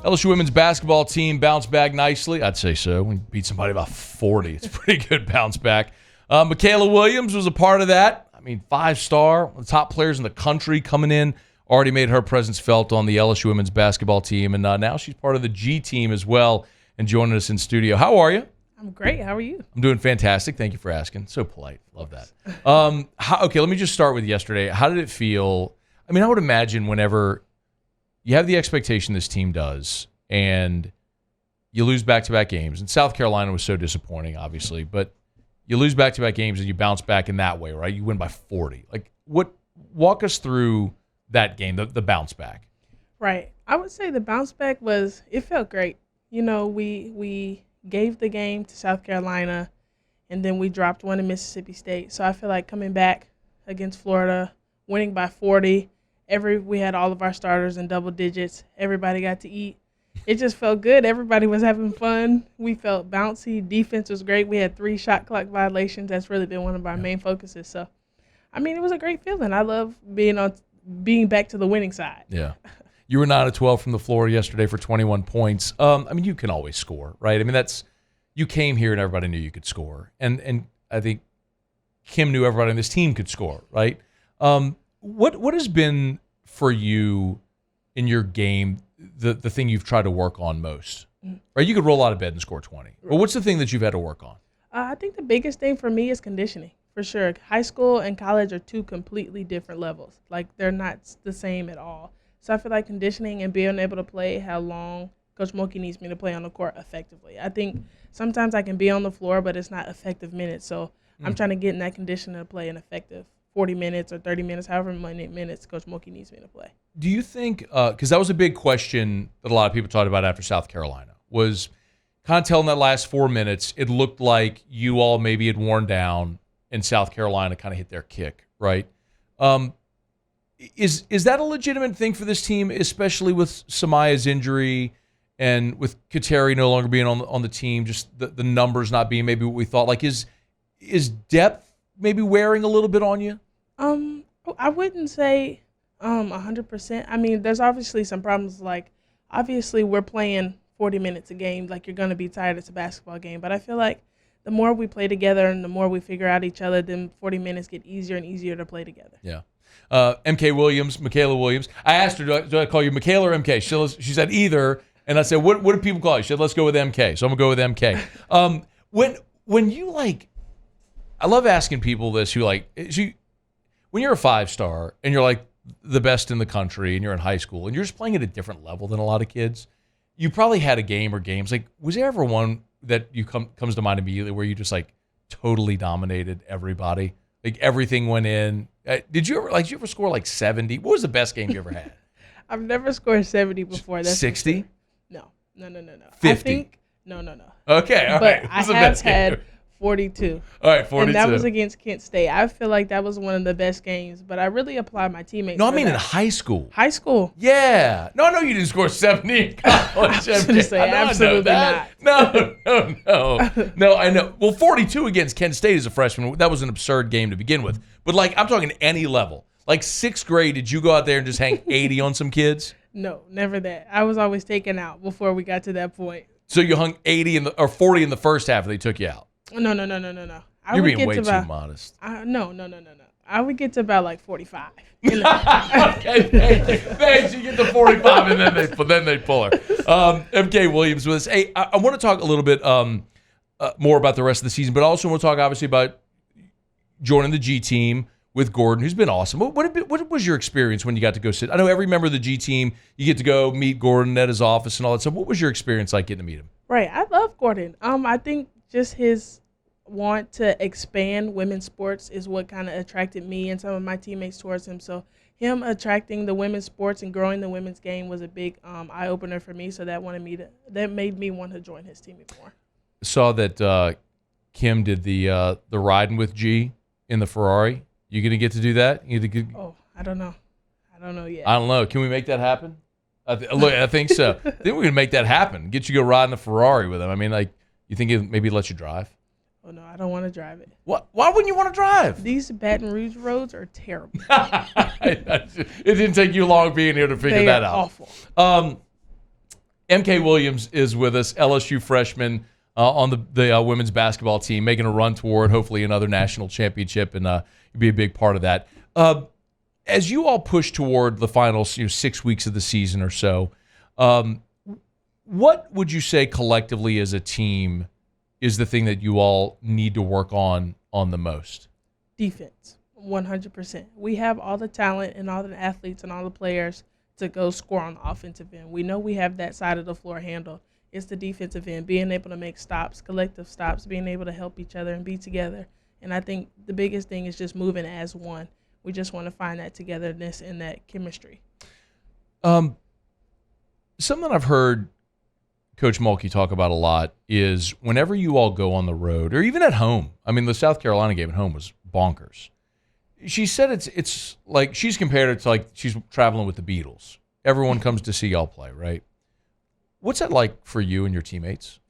LSU women's basketball team bounced back nicely. I'd say so. We beat somebody about 40. It's a pretty good bounce back. MiKaylah Williams was a part of that. I mean, 5-star, one of the top players in the country coming in. Already made her presence felt on the LSU women's basketball team. And now she's part of the G team as well and joining us in studio. How are you? I'm great. How are you? I'm doing fantastic. Thank you for asking. So polite. Love that. Okay, let me just start with yesterday. How did it feel? I mean, I would imagine whenever you have the expectation this team does and you lose back-to-back games, and South Carolina was so disappointing, obviously, but you lose back-to-back games and you bounce back in that way, right? You win by 40. Walk us through that game, the bounce back. Right. I would say the bounce back it felt great. You know, we gave the game to South Carolina, and then we dropped one in Mississippi State. So I feel like coming back against Florida, winning by 40, we had all of our starters in double digits. Everybody got to eat. It just felt good. Everybody was having fun. We felt bouncy. Defense was great. We had 3 shot clock violations. That's really been one of our main focuses. So, I mean, it was a great feeling. I love being back to the winning side. Yeah. You were 9 of 12 from the floor yesterday for 21 points. I mean, you can always score, right? I mean, you came here and everybody knew you could score. And I think Kim knew everybody on this team could score, right? What has been for you in your game the thing you've tried to work on most? Right? You could roll out of bed and score 20. But what's the thing that you've had to work on? I think the biggest thing for me is conditioning, for sure. High school and college are 2 completely different levels. Like, they're not the same at all. So I feel like conditioning and being able to play how long Coach Mulkey needs me to play on the court effectively. I think sometimes I can be on the floor, but it's not effective minutes. So I'm trying to get in that condition to play an effective 40 minutes or 30 minutes, however many minutes Coach Mulkey needs me to play. Do you think, because that was a big question that a lot of people talked about after South Carolina, was kind of telling that last 4 minutes, it looked like you all maybe had worn down and South Carolina kind of hit their kick, right? Is that a legitimate thing for this team, especially with Samaya's injury and with Kateri no longer being on the team, just the numbers not being maybe what we thought? Like, is depth maybe wearing a little bit on you? I wouldn't say 100%. I mean, there's obviously some problems. Like, obviously we're playing 40 minutes a game. Like, you're going to be tired. It's a basketball game. But I feel like the more we play together and the more we figure out each other, then 40 minutes get easier and easier to play together. Yeah. MiKaylah Williams. I asked her, do I call you MiKaylah or MK? She said either. And I said, what do people call you? She said, let's go with MK. So I'm going to go with MK. When you I love asking people this when you're a 5-star and you're like the best in the country and you're in high school and you're just playing at a different level than a lot of kids, you probably had a game or games. Like, was there ever one that comes to mind immediately where you just totally dominated everybody? Like, everything went in. Did you ever score like 70? What was the best game you ever had? I've never scored 70 before. That's 60? No. 50? I think, no. Okay, all right. But I have had 42. All right, 42. And that was against Kent State. I feel like that was one of the best games, but I really applied my teammates. No, I mean in high school. High school? Yeah. No, you didn't score 70 in college. I was going to say, absolutely not. No, I know. Well, 42 against Kent State as a freshman, that was an absurd game to begin with. But, I'm talking any level. Like, 6th grade, did you go out there and just hang 80 on some kids? No, never that. I was always taken out before we got to that point. So you hung 80 or 40 in the first half and they took you out? No. You're being way too modest. No. I would get to about 45. Okay, thanks. You get to 45 and then they pull her. MK Williams with us. Hey, I want to talk a little bit more about the rest of the season, but I also want to talk obviously about joining the G team with Gordon, who's been awesome. What was your experience when you got to go sit? I know every member of the G team, you get to go meet Gordon at his office and all that stuff. What was your experience like getting to meet him? Right. I love Gordon. I think just his want to expand women's sports is what kind of attracted me and some of my teammates towards him. So him attracting the women's sports and growing the women's game was a big eye-opener for me. So that made me want to join his team more. Saw that Kim did the riding with G in the Ferrari. You going to get to do that? I don't know. I don't know yet. I don't know. Can we make that happen? I think so. I think we're going to make that happen. Get you to go ride in the Ferrari with him. I mean, you think it maybe let you drive? Oh, no, I don't want to drive it. What? Why wouldn't you want to drive? These Baton Rouge roads are terrible. It didn't take you long being here to figure that out. They are awful. MK Williams is with us, LSU freshman on the women's basketball team, making a run toward hopefully another national championship, and you'll be a big part of that. As you all push toward the final 6 weeks of the season or so, what would you say collectively as a team is the thing that you all need to work on the most? Defense, 100%. We have all the talent and all the athletes and all the players to go score on the offensive end. We know we have that side of the floor handled. It's the defensive end, being able to make stops, collective stops, being able to help each other and be together. And I think the biggest thing is just moving as one. We just want to find that togetherness and that chemistry. Something I've heard Coach Mulkey talk about a lot is whenever you all go on the road, or even at home. I mean, the South Carolina game at home was bonkers. She said it's like she's compared it to like she's traveling with the Beatles. Everyone comes to see y'all play, right? What's that like for you and your teammates?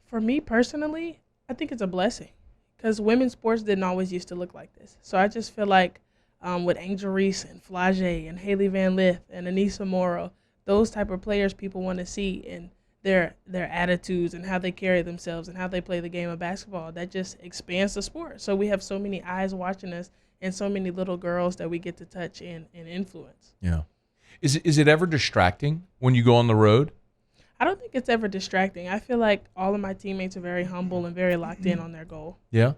For me personally, I think it's a blessing because women's sports didn't always used to look like this. So I just feel like with Angel Reese and Flage and Haley Van Lith and Anissa Morrow, those type of players people want to see and their attitudes and how they carry themselves and how they play the game of basketball. That just expands the sport. So we have so many eyes watching us and so many little girls that we get to touch and influence. Yeah. Is it ever distracting when you go on the road? I don't think it's ever distracting. I feel like all of my teammates are very humble and very locked in on their goal. Yeah.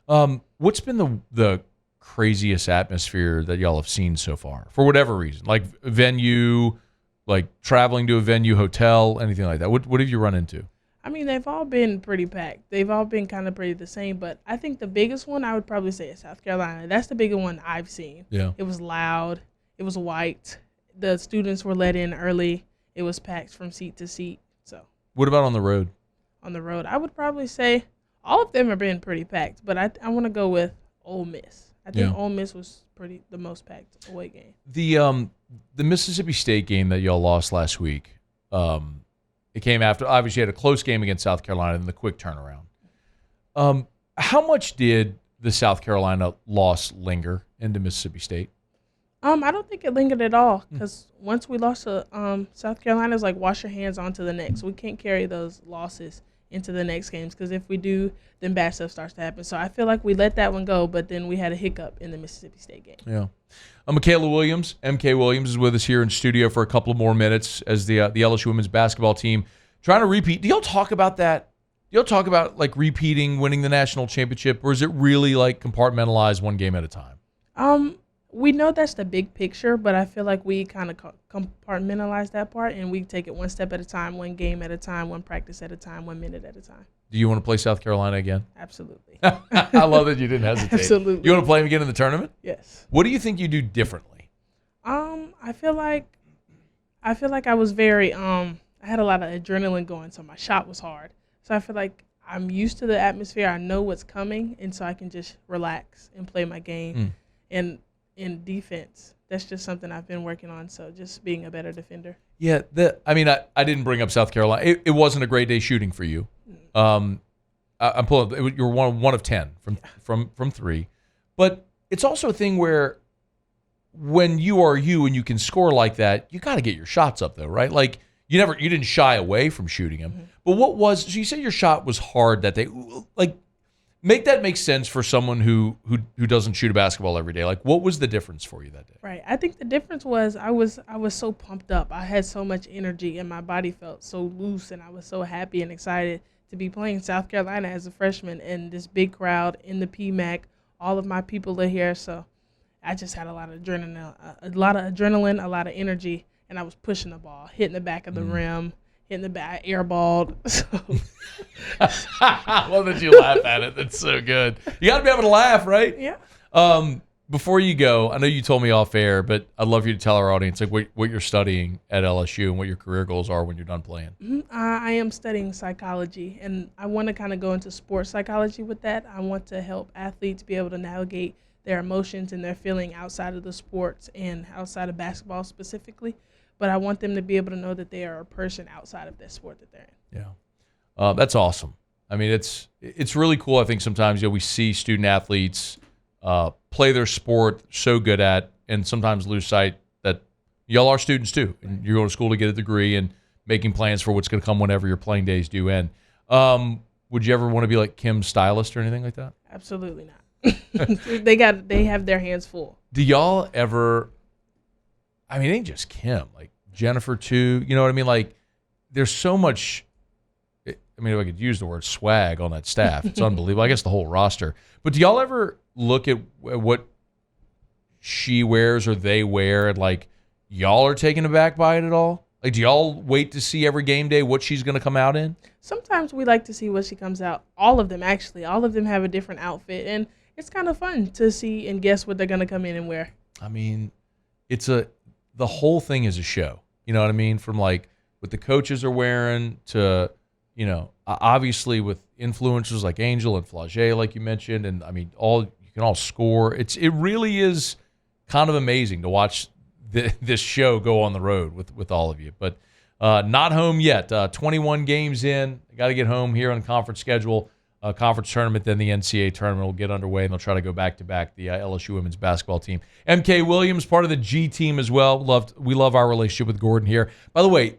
What's been the craziest atmosphere that y'all have seen so far, for whatever reason? Like venue, like traveling to a venue, hotel, anything like that? What have you run into? I mean, they've all been pretty packed. They've all been kind of pretty the same, but I think the biggest one I would probably say is South Carolina. That's the biggest one I've seen. Yeah. It was loud. It was white. The students were let in early. It was packed from seat to seat. So. What about on the road? On the road, I would probably say all of them have been pretty packed, but I want to go with Ole Miss. I think Ole Miss was the most packed away game. The Mississippi State game that y'all lost last week, it came after, obviously, you had a close game against South Carolina and the quick turnaround. How much did the South Carolina loss linger into Mississippi State? I don't think it lingered at all because once we lost to South Carolina, it's like wash your hands on to the next. We can't carry those losses into the next games because if we do, then bad stuff starts to happen. So I feel like we let that one go, but then we had a hiccup in the Mississippi State game. Yeah. MiKaylah Williams, MK Williams, is with us here in studio for a couple of more minutes as the LSU women's basketball team trying to repeat. Do y'all talk about that? Do y'all talk about like repeating, winning the national championship, or is it really like compartmentalized one game at a time? We know that's the big picture, but I feel like we kind of compartmentalize that part, and we take it one step at a time, one game at a time, one practice at a time, 1 minute at a time. Do you want to play South Carolina again? Absolutely. I love that you didn't hesitate. Absolutely. You want to play them again in the tournament? Yes. What do you think you do differently? I feel like I was very I had a lot of adrenaline going, so my shot was hard. So I feel like I'm used to the atmosphere. I know what's coming, and so I can just relax and play my game. And in defense, that's just something I've been working on. So just being a better defender. Yeah, I didn't bring up South Carolina. It wasn't a great day shooting for you. I'm pulling. You were one of 10 from three, but it's also a thing where when you are you and you can score like that, you got to get your shots up though, right? Like you didn't shy away from shooting them. But so you said your shot was hard that day. Like make that make sense for someone who doesn't shoot a basketball every day. Like what was the difference for you that day? Right. I think the difference was I was so pumped up. I had so much energy and my body felt so loose and I was so happy and excited to be playing South Carolina as a freshman in this big crowd in the PMAC. All of my people are here, so I just had a lot of adrenaline, a lot of energy, and I was pushing the ball, hitting the back of the rim, hitting the back, airballed. So. I love that you laugh at it. That's so good. You got to be able to laugh, right? Yeah. Before you go, I know you told me off air, but I'd love you to tell our audience like what you're studying at LSU and what your career goals are when you're done playing. I am studying psychology, and I want to kind of go into sports psychology with that. I want to help athletes be able to navigate their emotions and their feeling outside of the sports and outside of basketball specifically. But I want them to be able to know that they are a person outside of that sport that they're in. Yeah, that's awesome. I mean, it's really cool. I think sometimes we see student athletes play their sport so good at, and sometimes lose sight that y'all are students too, and you're going to school to get a degree, and making plans for what's going to come whenever your playing days do end. Would you ever want to be like Kim's stylist or anything like that? Absolutely not. They have their hands full. Do y'all ever? I mean, it ain't just Kim. Like Jennifer too. You know what I mean? Like, there's so much. I mean, if I could use the word swag on that staff, it's unbelievable. I guess the whole roster. But do y'all ever look at what she wears or they wear, and like y'all are taken aback by it at all? Like, do y'all wait to see every game day what she's going to come out in? Sometimes we like to see what she comes out. All of them, actually. All of them have a different outfit, and it's kind of fun to see and guess what they're going to come in and wear. I mean, the whole thing is a show. You know what I mean? From like what the coaches are wearing to, you know, obviously with influencers like Angel and Flage, like you mentioned, and I mean, you can all score. It really is kind of amazing to watch this show go on the road with all of you. But not home yet. 21 games in. Got to get home here on conference schedule. Conference tournament, then the NCAA tournament will get underway, and they'll try to go back-to-back the LSU women's basketball team. MK Williams, part of the G team as well. We love our relationship with Gordon here. By the way,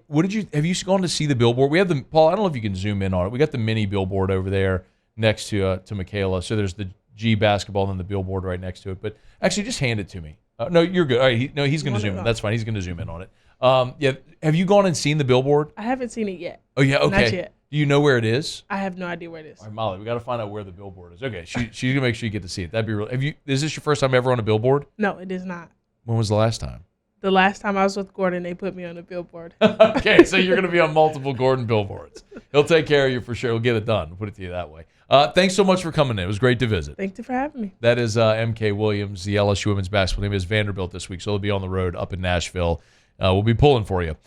have you gone to see the billboard? We have Paul, I don't know if you can zoom in on it. We got the mini billboard over there next to MiKaylah. So there's the G basketball and then the billboard right next to it. But actually, just hand it to me. No, you're good. All right, he's going to zoom in. That's fine. He's going to zoom in on it. Yeah, have you gone and seen the billboard? I haven't seen it yet. Oh, yeah, okay. Not yet. Do you know where it is? I have no idea where it is. All right, Molly, we got to find out where the billboard is. Okay, she's gonna make sure you get to see it. That'd be real. Is this your first time ever on a billboard? No, it is not. When was the last time? The last time I was with Gordon, they put me on a billboard. Okay, so you're gonna be on multiple Gordon billboards. He'll take care of you for sure. He'll get it done. Put it to you that way. Thanks so much for coming in. It was great to visit. Thank you for having me. That is MK Williams, the LSU women's basketball team is Vanderbilt this week, so they'll be on the road up in Nashville. We'll be pulling for you.